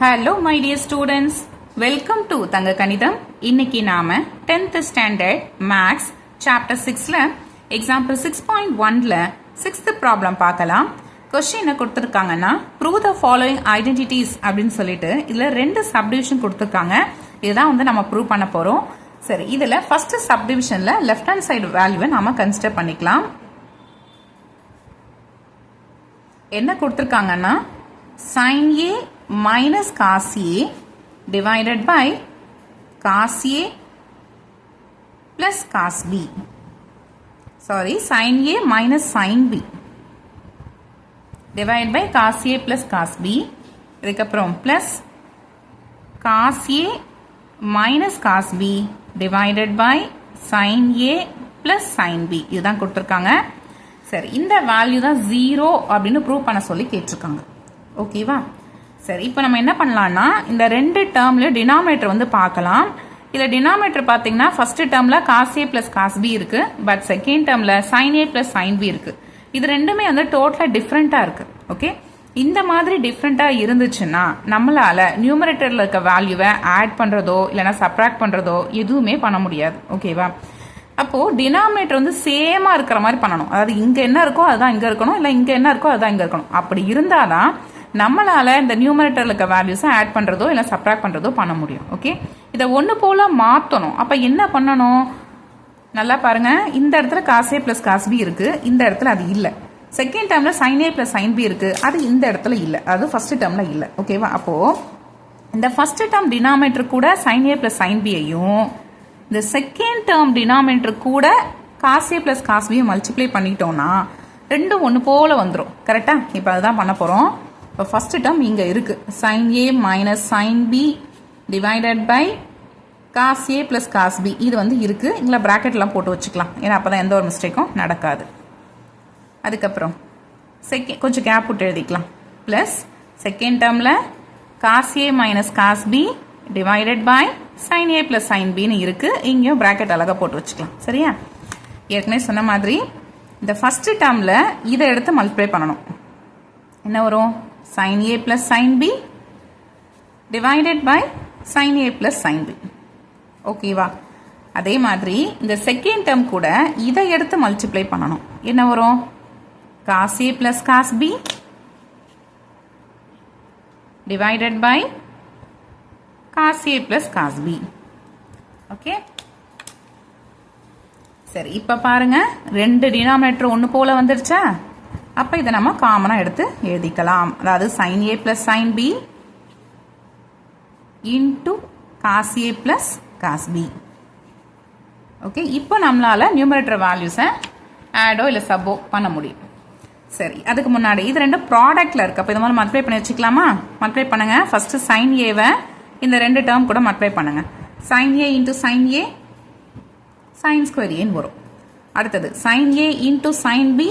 Hello my dear students, welcome to தங்க கணிதம். இன்னைக்கு நாம 10th standard maths chapter 6ல example 6.1ல 6th problem பார்க்கலாம். question என்ன கொடுத்திருக்காங்கன்னா prove the following identities அப்படின்னு சொல்லிட்டு இதுல ரெண்டு subdivision கொடுத்திருக்காங்க. இதுதான் நம்ம prove பண்ண போறோம். சரி, இதுல first subdivisionல left hand side value நாம consider பண்ணிக்கலாம். என்ன கொடுத்திருக்காங்கன்னா sin A minus cos A divided by cos A plus cos B. Sorry, sin A minus sin B divided by cos A plus cos B. இதுக்கப்புறம் plus cos A minus cos B divided by sin A plus sin B. இதுதான் கொடுத்திருக்காங்க. சரி, இந்த value தான் 0 அப்படின்னு prove பண்ண சொல்லி கேட்டிருக்காங்க. ஓகேவா? சரி, இப்போ நம்ம என்ன பண்ணலாம்னா இந்த ரெண்டு டேர்ம்ல டினாமினேட்டர் வந்து பார்க்கலாம். இதில் டினாமினேட்டர் பார்த்தீங்கன்னா ஃபர்ஸ்ட் டேர்ம்ல cos A plus cos B இருக்கு, பட் செகண்ட் டேர்ம்ல sine A plus sine B இருக்கு. இது ரெண்டுமே வந்து டோட்டலா டிஃப்ரெண்டா இருக்கு. ஓகே, இந்த மாதிரி டிஃப்ரெண்டா இருந்துச்சுன்னா நம்மளால நியூமரேட்டர்ல இருக்க வேல்யூவை ஆட் பண்றதோ இல்லைன்னா சப்ராக்ட் பண்றதோ எதுவுமே பண்ண முடியாது. ஓகேவா? அப்போ டினாமினேட்டர் வந்து சேமா இருக்கிற மாதிரி பண்ணணும். அதாவது இங்க என்ன இருக்கோ அதுதான் இங்க இருக்கணும், இல்ல இங்க என்ன இருக்கோ அதுதான் இங்க இருக்கணும். அப்படி இருந்தாதான் நம்மளால இந்த நியூமரேட்டர்ல இருக்க வேல்யூஸை ஆட் பண்றதோ இல்ல சப்ராக்ட் பண்றதோ பண்ண முடியும். ஓகே, இதை ஒன்று போல மாற்றணும். அப்ப என்ன பண்ணணும்? நல்லா பாருங்க, இந்த இடத்துல cos A plus cos B இருக்கு, இந்த இடத்துல அது இல்லை. செகண்ட் டேர்ம்ல sine A plus sine B இருக்கு, அது இந்த இடத்துல இல்லை, அது ஃபர்ஸ்ட் டேர்ம்ல இல்லை. ஓகேவா? அப்போ இந்த ஃபர்ஸ்ட் டேர்ம் டினாமினேட்டர் கூட சைன் ஏ பிளஸ் சைன் பியையும் இந்த செகண்ட் டேர்ம் டினாமினேட்டர் கூட காஸ் ஏ பிளஸ் காஸ் பியை மல்டிப்ளை பண்ணிட்டோம்னா ரெண்டும் ஒன்று போல வந்துடும். கரெக்டா? இப்போ அதுதான் பண்ண போறோம். இப்போ ஃபர்ஸ்ட் டேர்ம் இங்க இருக்கு, sin A minus sin B divided by cos A plus cos B. இது வந்து இருக்கு, இங்கே பிராக்கெட்லாம் போட்டு வச்சுக்கலாம், ஏன்னா அப்பதான் எந்த ஒரு மிஸ்டேக்கும் நடக்காது. அதுக்கப்புறம் கொஞ்சம் கேப் விட்டு எழுதிக்கலாம். பிளஸ் செகண்ட் டேர்ம்ல cos A minus cos B divided by sin A plus sin B ன்னு இருக்கு, இங்கேயும் பிராக்கெட் அழகா போட்டு வச்சுக்கலாம். சரியா? ஏற்கனவே சொன்ன மாதிரி இந்த ஃபர்ஸ்ட் டேர்ம்ல இதை எடுத்து மல்டிப்ளை பண்ணணும். என்ன வரும்? sin A plus sin B divided by sin A plus sin B. ஓகேவா? அதே மாதிரி இந்த செகண்ட் டேர்ம் கூட இதை எடுத்து மல்டிப்ளை பண்ணணும். என்ன வரும்? cos A plus cos B divided by cos A plus cos B. Okay, சரி, இப்ப பாருங்க ரெண்டு டினாமினேட்டர் ஒன்று போல வந்துருச்சா? அப்ப இதை நம்ம காமனா எடுத்து எழுதிக்கலாம். அதாவது sin A plus sin B into cos A plus cos B. Okay, இப்போ நம்மளால நியூமரேட்டர் வேல்யூஸை ஆடோ இல்லை சப்போ பண்ண முடியும். சரி, அதுக்கு முன்னாடி இது ரெண்டு ப்ராடக்ட்ல இருக்கு. அப்போ இது மாதிரி மல்டிப்ளை பண்ணி வச்சுக்கலாமா? மல்டிப்ளை பண்ணுங்க. ஃபர்ஸ்ட் sin A-வை இந்த ரெண்டு டேர்ம் கூட மல்டிப்ளை பண்ணுங்க. sin A into sin A sin square ஏன்னு வரும். அடுத்தது sin A into sin B,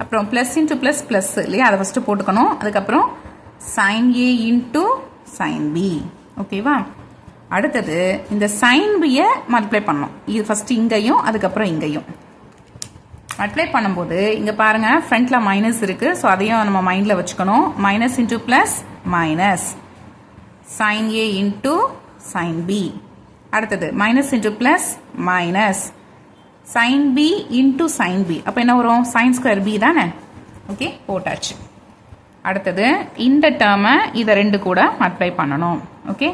அப்புறம் பிளஸ் இன்டூ பிளஸ் பிளஸ் இல்லையா, அதை ஃபர்ஸ்ட் போட்டுக்கணும். அதுக்கப்புறம் sin A into sin B. ஓகேவா? அடுத்தது இந்த sin B-யை மல்டிப்ளை பண்ணணும். இது ஃபர்ஸ்ட் இங்கேயும் அதுக்கப்புறம் இங்கேயும் மல்டிப்ளை பண்ணும்போது இங்க பாருங்க ஃப்ரண்ட்ல மைனஸ் இருக்கு, ஸோ அதையும் நம்ம மைண்ட்ல வச்சுக்கணும். Minus into plus minus sin A into sin B. அடுத்தது minus into plus minus sin B into sin B. அப்ப என்ன வரும்? sin ஸ்கொயர் B தானே? ஓகே, போட்டாச்சு. அடுத்தது இந்த டேர்மை இதை ரெண்டு கூட மல்டிப்ளை பண்ணணும். Okay,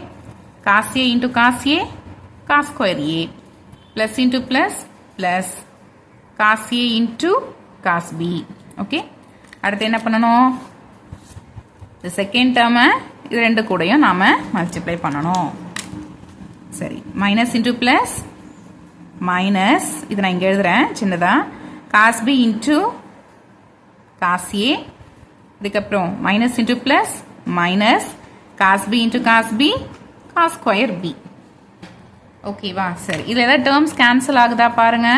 cos A into cos A cos square A plus into plus plus cos A into cos B. Okay, அடுத்து என்ன பண்ணணும்? இந்த செகண்ட் டேர்மை இது ரெண்டு கூடயும் நாம மல்டிப்ளை பண்ணணும். சரி, மைனஸ் இன்டூ பிளஸ் மைனஸ், இது நான் இங்க எழுதுறேன் சின்னதா, cos B into cos A, இதுக்கப்புறம் minus into plus minus cos B into cos B cos square B. ஓகேவா? சரி, இதுல ஏதாவது டேர்ம்ஸ் கேன்சல் ஆகுதா பாருங்க.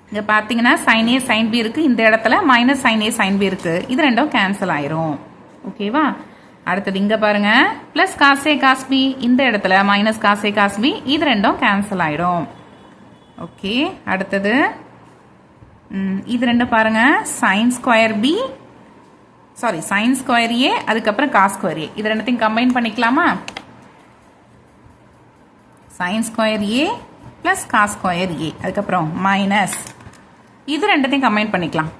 இங்க பாத்தீங்கன்னா sin A sin B இருக்கு, இந்த இடத்துல minus sin A sin B இருக்கு, இது ரெண்டும் கேன்சல் ஆயிரும். ஓகேவா? அடுத்தது இங்க பாருங்க plus cos A cos B, இந்த இடத்துல minus cos A cos B, இது ரெண்டும் கேன்சல் ஆயிடும். ஓகே, அடுத்தது இது ரெண்டும் பாருங்க sin square B sorry sine square A அதுக்கப்புறம் காஸ் ஸ்கொயர் ஏ இது ரெண்டுத்தையும் கம்பைன் பண்ணிக்கலாமா sine square A plus cos square A அதுக்கப்புறம் மைனஸ் இது ரெண்டுத்தையும் கம்பைன் பண்ணிக்கலாம்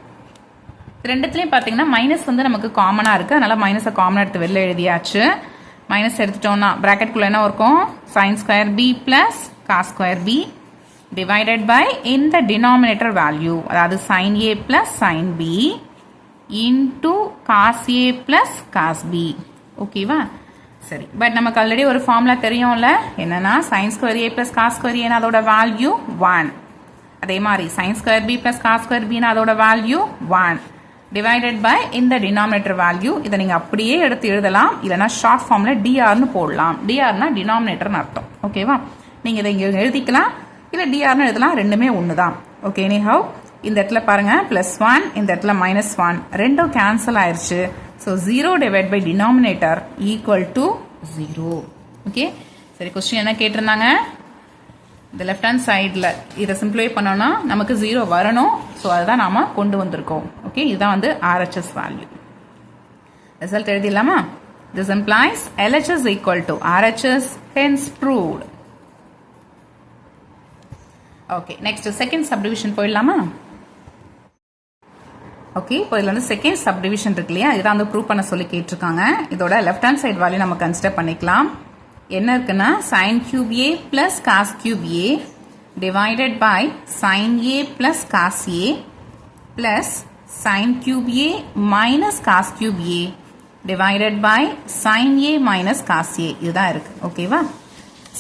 ரெண்டுத்துலையும் பார்த்தீங்கன்னா மைனஸ் வந்து நமக்கு காமனாக இருக்குது அதனால மைனஸை காமனாக எடுத்து வெளில எழுதியாச்சு மைனஸ் எடுத்துட்டோம்னா ப்ராக்கெட்குள்ளே என்ன இருக்கும் sine square B plus cos square B divided by in the denominator value அதாவது sine A plus sine B into cos A plus cos B ஓகேவா சரி பட் நமக்கு ஆல்ரெடி ஒரு ஃபார்முலா தெரியும்ல என்னன்னா sine square A plus cos square ஏன்னா அதோட value 1 அதே மாதிரி sine square B plus cos square பின்னா அதோட வேல்யூ 1 டிவைடட் பை இந்த டினாமினேட்டர் வேல்யூ இதை நீங்கள் அப்படியே எடுத்து எழுதலாம் இல்லைனா ஷார்ட் ஃபார்மில் டிஆர்னு போடலாம் டிஆர்னா டினாமினேட்டர்னு அர்த்தம் ஓகேவா நீங்கள் இதை இங்கே எழுதிக்கலாம் இல்லை டிஆர்னு எழுதலாம் ரெண்டுமே ஒன்று தான் ஓகே எனிஹவ் இந்த இடத்துல பாருங்கள் +1 இந்த இடத்துல -1 ரெண்டும் கேன்சல் ஆயிடுச்சு so 0 divide by denominator equal to 0 okay சரி கொஸ்டின் என்ன கேட்டிருந்தாங்க இந்த லெஃப்ட் ஹேண்ட் சைடில் இதை சிம்பிளிஃபை பண்ணோம்னா நமக்கு 0 வரணும் ஸோ அதுதான் நாம் கொண்டு வந்திருக்கோம் ஓகே இதுதான் வந்து ஆர்ஹெச்எஸ் வேல்யூ ரிசல்ட் எழுதிடலாமா this implies LHS equal to RHS hence proved okay next second subdivision போயிடலாமா ஓகே இப்போ இதில் வந்து செகண்ட் சப்டிவிஷன் இருக்கு இல்லையா இதான் வந்து ப்ரூவ் பண்ண சொல்லி கேட்டிருக்காங்க இதோட லெஃப்ட் ஹேண்ட் சைடு வேல்யூ நம்ம கன்சிடர் பண்ணிக்கலாம் என்ன இருக்குன்னா sin cube a plus cos cube a divided by sin a plus cos a plus sin cube a minus cos cube a divided by sin a minus cos a இதுதான் இருக்கு ஓகேவா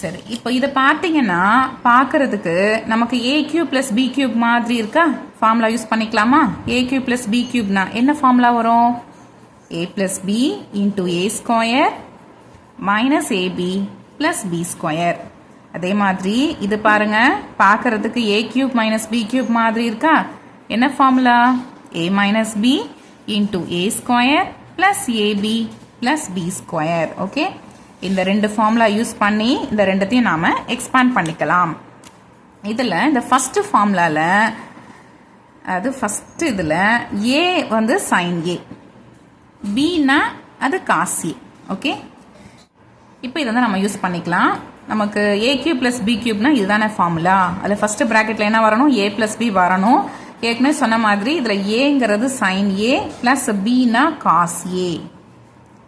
சரி இப்போ இதை பார்த்தீங்கன்னா பார்க்கறதுக்கு நமக்கு a cube plus b cube மாதிரி இருக்கா ஃபார்முலா யூஸ் பண்ணிக்கலாமா a cube plus b cubeனா என்ன ஃபார்முலா வரும் a plus b into a square minus ab plus b square அதே மாதிரி இது பாருங்க பார்க்கறதுக்கு a cube minus b cube மாதிரி இருக்கா என்ன formula a minus b into a square plus ab plus b square okay இந்த ரெண்டு ஃபார்முலா யூஸ் பண்ணி இந்த ரெண்டத்தையும் நாம எக்ஸ்பாண்ட் பண்ணிக்கலாம் இதில் இந்த ஃபர்ஸ்ட் ஃபார்முலாவில் அது ஃபர்ஸ்ட் இதில் a வந்து sin a bனா அது cos a ஓகே இப்போ இதை வந்து நம்ம யூஸ் பண்ணிக்கலாம் நமக்கு a cube plus b cubeனா இதுதானே ஃபார்முலா அதில் ஃபர்ஸ்ட் ப்ராக்கெட்டில் என்ன வரணும் a plus b வரணும் ஏற்கனவே சொன்ன மாதிரி இதில் ஏங்கிறது sin a plus bனா cos a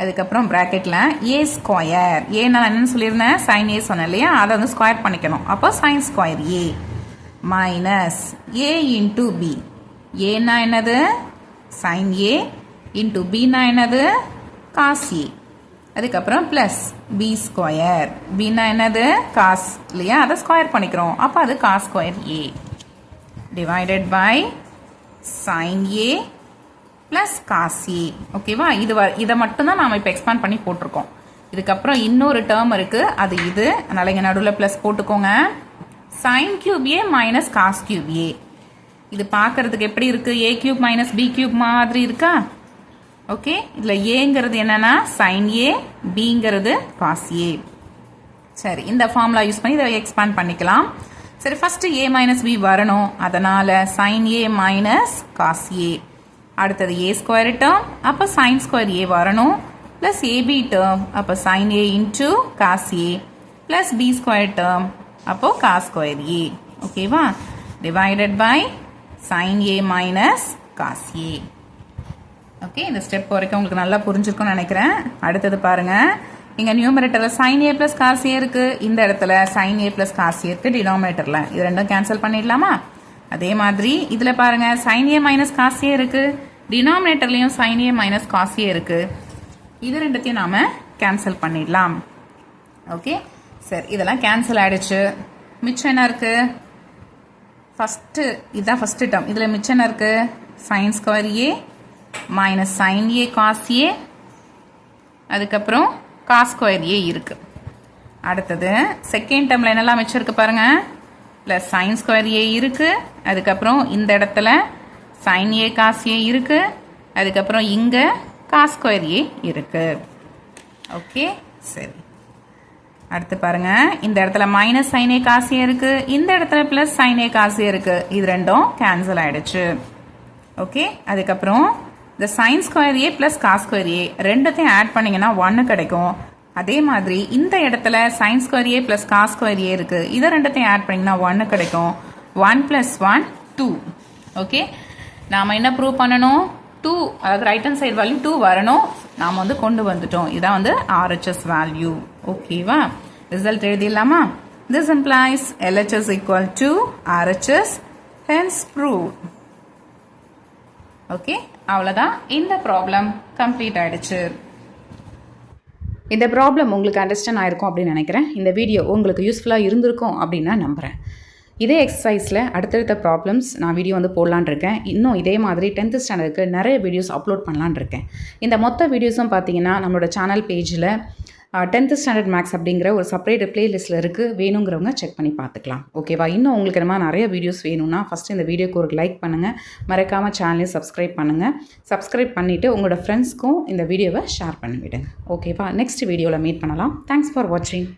அதுக்கப்புறம் ப்ராக்கெட்டில் a ஸ்கொயர் ஏ நான் என்னன்னு சொல்லியிருந்தேன் sin a சொன்னேன் இல்லையா அதை வந்து ஸ்கொயர் பண்ணிக்கணும் அப்போ sin square a minus a into b ஏன்னா என்னது sin a இன்டூ bனா என்னது cos a அதுக்கப்புறம் பிளஸ் பி ஸ்கொயர் பின்னா என்னது காஸ் இல்லையா அதை ஸ்கொயர் பண்ணிக்கிறோம் அப்போ அது cos square A divided by sine A plus cos A ஓகேவா இதை மட்டும்தான் நாம் இப்போ எக்ஸ்பாண்ட் பண்ணி போட்டிருக்கோம் இதுக்கப்புறம் இன்னொரு டேர்ம் இருக்குது அது இது அதனால் இங்கே நடுவில் ப்ளஸ் போட்டுக்கோங்க சைன் கியூப் ஏ மைனஸ் காஸ் கியூப் ஏ இது பார்க்கறதுக்கு எப்படி இருக்குது a cube minus B cube மாதிரி இருக்கா ஓகே இதில் ஏங்கிறது என்னன்னா சைன் ஏ பிங்கிறது காஸ் ஏ சரி இந்த ஃபார்முலா யூஸ் பண்ணி இதை எக்ஸ்பாண்ட் பண்ணிக்கலாம் சரி ஃபர்ஸ்ட் ஏ மைனஸ் பி வரணும் அதனால sine A minus cos A அடுத்தது ஏ ஸ்கொயர் டேர்ம் அப்போ சைன் ஸ்கொயர் ஏ வரணும் பிளஸ் ஏபி டேர்ம் அப்போ sine A into cos A plus B square term அப்போ காஸ் ஸ்கொயர் ஏ ஓகேவா divided by sine A minus cos A okay இந்த step வரைக்கும் உங்களுக்கு நல்லா புரிஞ்சிருக்கும்னு நினைக்கிறேன் அடுத்தது பாருங்க இங்கே நியூமரேட்டரில் sine A plus cos A இருக்கு இந்த இடத்துல sine A plus cos A இருக்கு டினாமினேட்டரில் இது ரெண்டும் கேன்சல் பண்ணிடலாமா அதே மாதிரி இதில் பாருங்க sine A minus cos A இருக்கு டினாமினேட்டர்லையும் sine A minus cos A இருக்கு இது ரெண்டுத்தையும் நாம கேன்சல் பண்ணிடலாம் ஓகே சரி இதெல்லாம் கேன்சல் ஆயிடுச்சு மிச்சம் என்ன இருக்கு ஃபர்ஸ்ட் இதுதான் ஃபர்ஸ்ட் டேர்ம் இதில் மிச்சம் என்ன இருக்கு sine square A minus sine A cos A அதுக்கப்புறம் காஸ் ஸ்கொயர் ஏ இருக்கு அடுத்தது செகண்ட் டேர்மில் என்னெல்லாம் மிச்சம் இருக்கு பாருங்க ப்ளஸ் சைன் ஸ்கொயர் ஏ இருக்கு அதுக்கப்புறம் இந்த இடத்துல சைன் ஏ காஸ் ஏ இருக்கு அதுக்கப்புறம் இங்கே காஸ் ஸ்கொயர் ஏ இருக்கு ஓகே சரி அடுத்து பாருங்க இந்த இடத்துல minus sine A cos A இருக்கு இந்த இடத்துல plus sine A cos A இருக்கு இது ரெண்டும் கேன்சல் ஆயிடுச்சு ஓகே அதுக்கப்புறம் இந்த sin square A plus cos square A ரெண்டுத்தையும் ஆட் பண்ணிங்கன்னா 1 கிடைக்கும். அதே மாதிரி இந்த இடத்துல sin square A plus cos square ஏ இருக்குது, இதை ரெண்டுத்தையும் ஆட் பண்ணிங்கன்னா 1 கிடைக்கும். 1 + 1 2. ஓகே, நாம் என்ன ப்ரூவ் பண்ணணும்? 2, அதாவது ரைட் ஹேண்ட் சைடு வேல்யூ 2 வரணும். நாம் வந்து கொண்டு வந்துட்டோம். இதான் வந்து RHS வேல்யூ. ஓகேவா? ரிசல்ட் எழுதிடலாமா? This implies LHS equal to RHS, hence proved. Okay, அவ்வளோதான். இந்த ப்ராப்ளம் கம்ப்ளீட் ஆகிடுச்சு. இந்த ப்ராப்ளம் உங்களுக்கு அண்டர்ஸ்டாண்ட் ஆயிருக்கும் அப்படின்னு நினைக்கிறேன். இந்த வீடியோ உங்களுக்கு யூஸ்ஃபுல்லாக இருந்திருக்கும் அப்படின்னு நான் நம்புகிறேன். இதே எக்ஸசைஸில் அடுத்தடுத்த ப்ராப்ளம்ஸ் நான் வீடியோ வந்து போடலான் இருக்கேன். இன்னும் இதே மாதிரி 10th ஸ்டாண்டர்டுக்கு நிறைய வீடியோஸ் அப்லோட் பண்ணலான் இருக்கேன். இந்த மொத்த வீடியோஸும் பார்த்தீங்கன்னா நம்மளோட சேனல் பேஜில் 10th ஸ்டாண்டர்ட் மேக்ஸ் அப்படிங்கிற ஒரு செப்பரேட் பிளேலிஸ்ட்டில் இருக்குது. வேணுங்கிறவங்க செக் பண்ணி பார்த்துக்கலாம். ஓகேவா? இன்னும் உங்களுக்கு என்ன நிறைய வீடியோஸ் வேணும்னா ஃபஸ்ட்டு இந்த வீடியோக்கு ஒரு லைக் பண்ணுங்கள். மறக்காமல் சேனலையும் சப்ஸ்கிரைப் பண்ணுங்கள். சப்ஸ்கிரைப் பண்ணிவிட்டு உங்களோட ஃப்ரெண்ட்ஸ்க்கும் இந்த வீடியோவை ஷேர் பண்ணிவிடுங்க. ஓகேவா? நெக்ஸ்ட் வீடியோவில் மீட் பண்ணலாம். தேங்க்ஸ் ஃபார் வாட்சிங்.